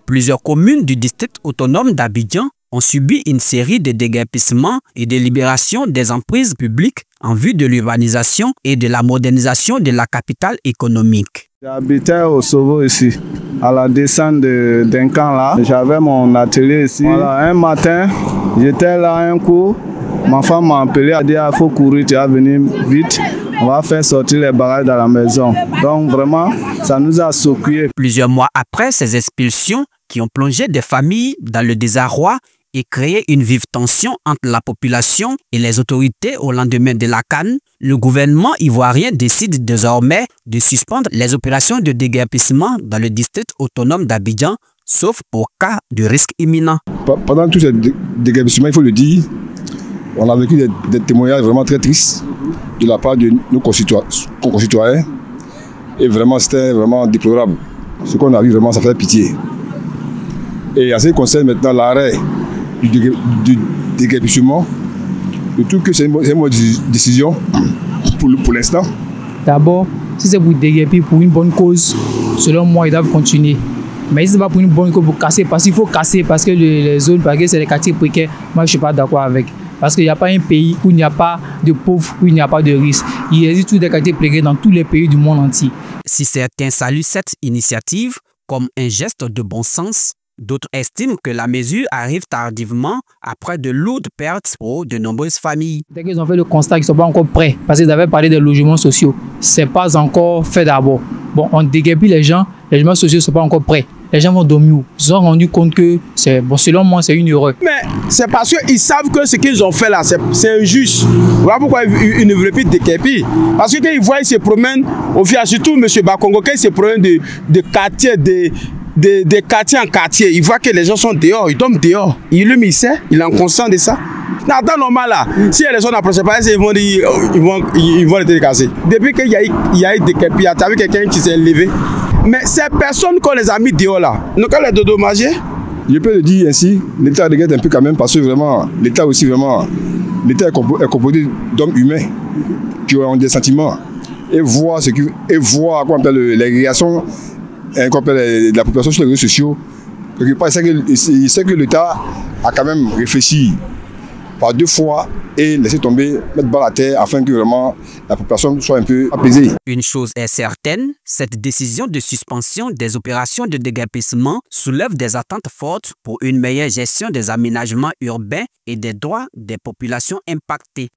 Plusieurs communes du district autonome d'Abidjan ont subi une série de déguerpissements et de libérations des emprises publiques en vue de l'urbanisation et de la modernisation de la capitale économique. J'habitais au Sovo ici, à la descente d'un camp là. J'avais mon atelier ici. Voilà, un matin, j'étais là un coup. Ma femme m'a appelé, a dit il faut courir, tu vas venir vite. On va faire sortir les bagages dans la maison. Donc vraiment, ça nous a secoués. Plusieurs mois après ces expulsions qui ont plongé des familles dans le désarroi et créé une vive tension entre la population et les autorités au lendemain de la CAN, le gouvernement ivoirien décide désormais de suspendre les opérations de déguerpissement dans le district autonome d'Abidjan, sauf pour cas de risque imminent. Pendant tout ce déguerpissement, il faut le dire, on a vécu des témoignages vraiment très tristes de la part de nos concitoyens. Et vraiment, c'était vraiment déplorable. Ce qu'on a vu, vraiment, ça fait pitié. Et en ce qui concerne maintenant l'arrêt du déguerpissement, je trouve que c'est une bonne décision pour l'instant. D'abord, si c'est pour déguerpir pour une bonne cause, selon moi, ils doivent continuer. Mais si ce n'est pas pour une bonne cause, pour casser, parce qu'il faut casser, parce que les zones, parce que c'est les quartiers précaires, moi je ne suis pas d'accord avec. Parce qu'il n'y a pas un pays où il n'y a pas de pauvres, où il n'y a pas de risques. Il existe tous des quartiers précaires dans tous les pays du monde entier. Si certains saluent cette initiative comme un geste de bon sens, d'autres estiment que la mesure arrive tardivement après de lourdes pertes pour de nombreuses familles. Dès qu'ils ont fait le constat qu'ils ne sont pas encore prêts, parce qu'ils avaient parlé des logements sociaux, ce n'est pas encore fait d'abord. Bon, on déguerpit les gens, les logements sociaux ne sont pas encore prêts. Les gens vont dormir où? Ils se sont rendus compte que, bon, selon moi, c'est une erreur. Mais c'est parce qu'ils savent que ce qu'ils ont fait là, c'est injuste. Voilà pourquoi ils ne veulent plus déguerpir. Parce que quand ils voient, ils se promènent, au fil, surtout M. Bakongo, quand ils se promènent de quartier, de quartier en quartier, il voit que les gens sont dehors, ils tombent dehors. Lui, il sait, il est en conscience de ça. Dans le temps normal, là, si les gens n'approchent pas, ils vont dire, ils vont les casser. Depuis qu'il y a eu des képi, tu as vu quelqu'un qui s'est levé. Mais ces personnes qu'on les a mis dehors là, nous allons les dédommager. Je peux le dire ainsi, l'État regrette un peu quand même parce que vraiment, l'État aussi vraiment, l'État est composé d'hommes humains qui ont des sentiments et voient les réactions de la population sur les réseaux sociaux. Il sait que l'État a quand même réfléchi par deux fois et laisser tomber, mettre balle à terre afin que vraiment la population soit un peu apaisée. Une chose est certaine, cette décision de suspension des opérations de déguerpissement soulève des attentes fortes pour une meilleure gestion des aménagements urbains et des droits des populations impactées.